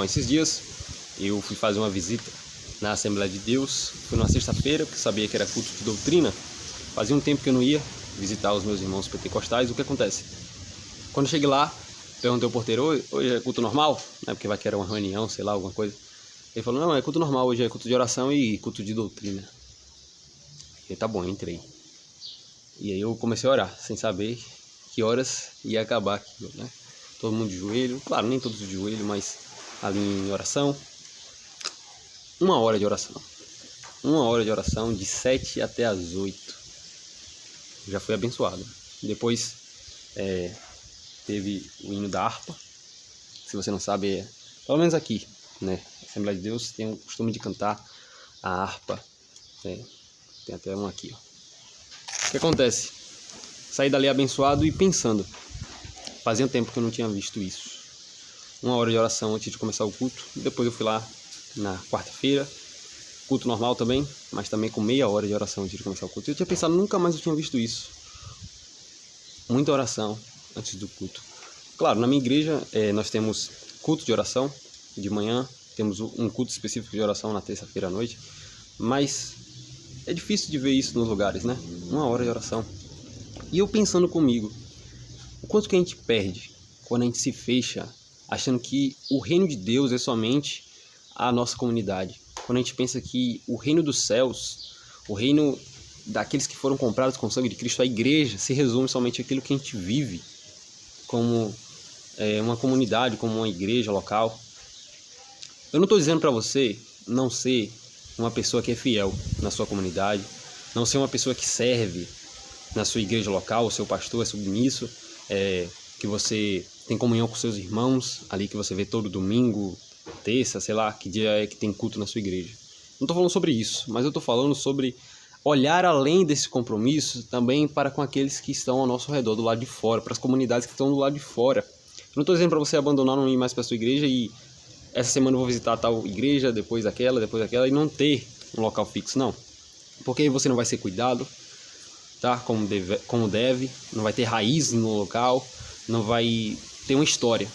Esses dias eu fui fazer uma visita na Assembleia de Deus, foi numa sexta-feira, porque sabia que era culto de doutrina. Fazia um tempo que eu não ia visitar os meus irmãos pentecostais. O que acontece? Quando eu cheguei lá, perguntei ao porteiro: hoje é culto normal? Porque vai que era uma reunião, sei lá, alguma coisa. Ele falou: não, é culto normal, hoje é culto de oração e culto de doutrina. E tá bom, eu entrei. E aí eu comecei a orar, sem saber que horas ia acabar aquilo, né? Todo mundo de joelho, claro, nem todos de joelho, mas ali em oração. 1 hora de oração. 1 hora de oração, de 7 até as 8. Já fui abençoado. Depois teve o hino da harpa. Se você não sabe, pelo menos aqui, né? A Assembleia de Deus tem o costume de cantar a harpa. Tem até um aqui, ó. O que acontece? Saí dali abençoado e pensando. Fazia tempo que eu não tinha visto isso. 1 hora de oração antes de começar o culto. Depois eu fui lá na quarta-feira. Culto normal também, mas também com 30 de oração antes de começar o culto. Eu tinha pensado, nunca mais eu tinha visto isso. Muita oração antes do culto. Claro, na minha igreja nós temos culto de oração de manhã. Temos um culto específico de oração na terça-feira à noite. Mas é difícil de ver isso nos lugares, né? 1 hora de oração. E eu pensando comigo, o quanto que a gente perde quando a gente se fecha achando que o reino de Deus é somente a nossa comunidade. Quando a gente pensa que o reino dos céus, o reino daqueles que foram comprados com o sangue de Cristo, a igreja, se resume somente àquilo que a gente vive como uma comunidade, como uma igreja local. Eu não estou dizendo para você não ser uma pessoa que é fiel na sua comunidade, não ser uma pessoa que serve na sua igreja local, o seu pastor é submisso, que você tem comunhão com seus irmãos, ali que você vê todo domingo, terça, sei lá, que dia é que tem culto na sua igreja. Não estou falando sobre isso, mas eu estou falando sobre olhar além desse compromisso também para com aqueles que estão ao nosso redor, do lado de fora, para as comunidades que estão do lado de fora. Eu não estou dizendo para você abandonar, não ir mais para a sua igreja e essa semana eu vou visitar tal igreja, depois aquela e não ter um local fixo, não. Porque aí você não vai ser cuidado, tá? Como deve, não vai ter raiz no local, não vai ter uma história,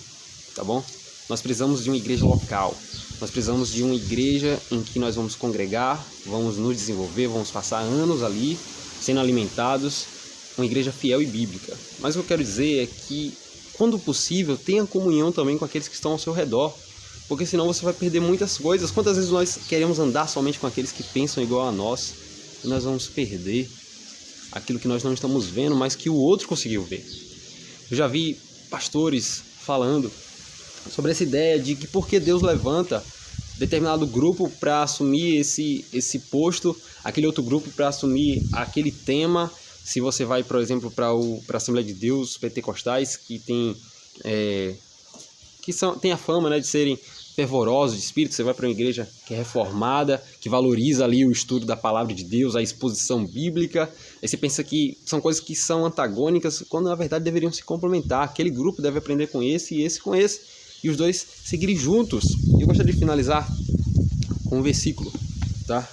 tá bom? Nós precisamos de uma igreja local, nós precisamos de uma igreja em que nós vamos congregar, vamos nos desenvolver, vamos passar anos ali, sendo alimentados, uma igreja fiel e bíblica. Mas o que eu quero dizer é que, quando possível, tenha comunhão também com aqueles que estão ao seu redor, porque senão você vai perder muitas coisas. Quantas vezes nós queremos andar somente com aqueles que pensam igual a nós, e nós vamos perder aquilo que nós não estamos vendo, mas que o outro conseguiu ver. Eu já vi pastores falando sobre essa ideia de que porque Deus levanta determinado grupo para assumir esse posto, aquele outro grupo para assumir aquele tema. Se você vai, por exemplo, para a Assembleia de Deus, pentecostais, que tem a fama, né, de serem fervorosos de espírito, você vai para uma igreja que é reformada, que valoriza ali o estudo da palavra de Deus, a exposição bíblica, aí você pensa que são coisas que são antagônicas, quando na verdade deveriam se complementar. Aquele grupo deve aprender com esse e esse com esse, e os dois seguirem juntos. Eu gostaria de finalizar com um versículo, tá?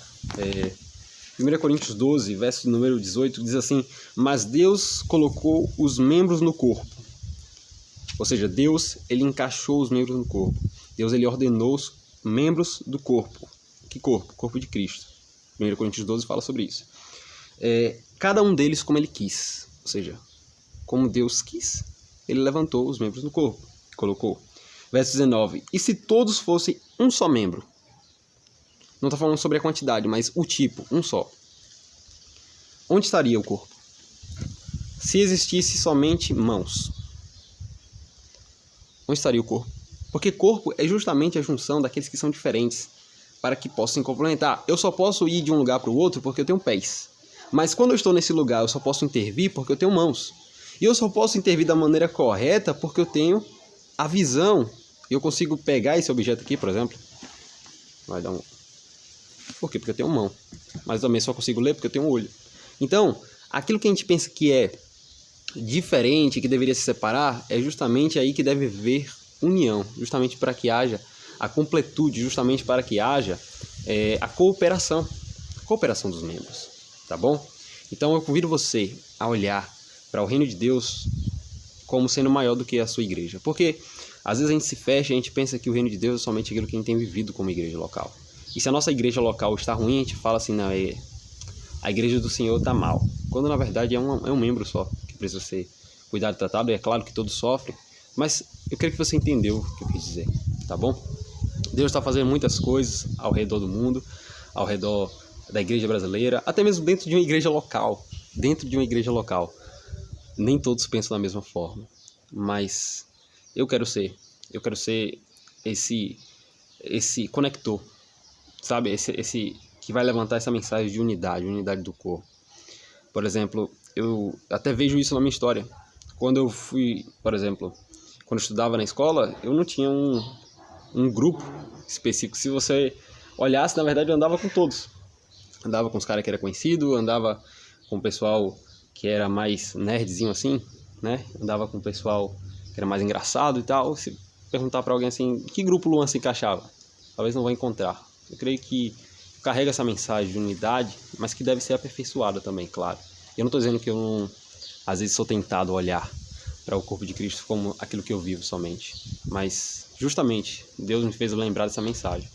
1 Coríntios 12, verso número 18, diz assim: mas Deus colocou os membros no corpo. Ou seja, Deus, ele encaixou os membros no corpo. Deus, ele ordenou os membros do corpo. Que corpo? Corpo de Cristo. 1 Coríntios 12 fala sobre isso. Cada um deles como ele quis. Ou seja, como Deus quis, ele levantou os membros do corpo. Colocou. Verso 19. E se todos fossem um só membro? Não está falando sobre a quantidade, mas o tipo, um só. Onde estaria o corpo? Se existisse somente mãos, onde estaria o corpo? Porque corpo é justamente a junção daqueles que são diferentes, para que possam se complementar. Eu só posso ir de um lugar para o outro porque eu tenho pés. Mas quando eu estou nesse lugar, eu só posso intervir porque eu tenho mãos. E eu só posso intervir da maneira correta porque eu tenho a visão. Eu consigo pegar esse objeto aqui, por exemplo. Vai dar um... Por quê? Porque eu tenho mão. Mas também só consigo ler porque eu tenho um olho. Então, aquilo que a gente pensa que é diferente, que deveria se separar, é justamente aí que deve haver união, justamente para que haja a completude, justamente para que haja a cooperação dos membros, tá bom? Então eu convido você a olhar para o reino de Deus como sendo maior do que a sua igreja, porque Às vezes a gente se fecha e a gente pensa que o reino de Deus é somente aquilo que a gente tem vivido como igreja local. E se a nossa igreja local está ruim, a gente fala assim, não, a igreja do Senhor está mal. Quando na verdade é um membro só que precisa ser cuidado e tratado. E é claro que todos sofrem, mas eu creio que você entendeu o que eu quis dizer, tá bom? Deus está fazendo muitas coisas ao redor do mundo, ao redor da igreja brasileira, até mesmo dentro de uma igreja local. Dentro de uma igreja local. Nem todos pensam da mesma forma, mas eu quero ser esse conector, sabe? Esse que vai levantar essa mensagem de unidade do corpo. Por exemplo, eu até vejo isso na minha história. Quando eu fui, por exemplo, quando eu estudava na escola, eu não tinha um grupo específico. Se você olhasse, na verdade eu andava com todos. Andava com os caras que era conhecido, andava com o pessoal que era mais nerdzinho assim, né? Andava com o pessoal que era mais engraçado e tal. Se perguntar pra alguém assim, que grupo o Luan se encaixava? Talvez não vai encontrar. Eu creio que carrega essa mensagem de unidade, mas que deve ser aperfeiçoada também, claro. Eu não tô dizendo que eu não, às vezes, sou tentado a olhar para o corpo de Cristo como aquilo que eu vivo somente. Mas, justamente, Deus me fez lembrar dessa mensagem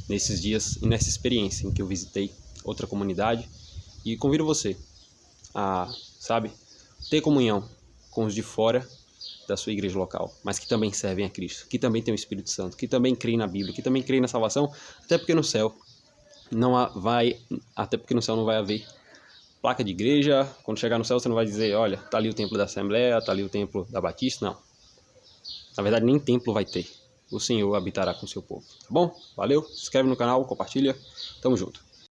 nesses dias e nessa experiência em que eu visitei outra comunidade. E convido você a, sabe, ter comunhão com os de fora da sua igreja local, mas que também servem a Cristo, que também tem o Espírito Santo, que também creem na Bíblia, que também creem na salvação, até porque no céu não vai haver placa de igreja. Quando chegar no céu você não vai dizer, olha, tá ali o templo da Assembleia, tá ali o templo da Batista, não. Na verdade nem templo vai ter. O Senhor habitará com o seu povo, tá bom? Valeu, se inscreve no canal, compartilha, tamo junto.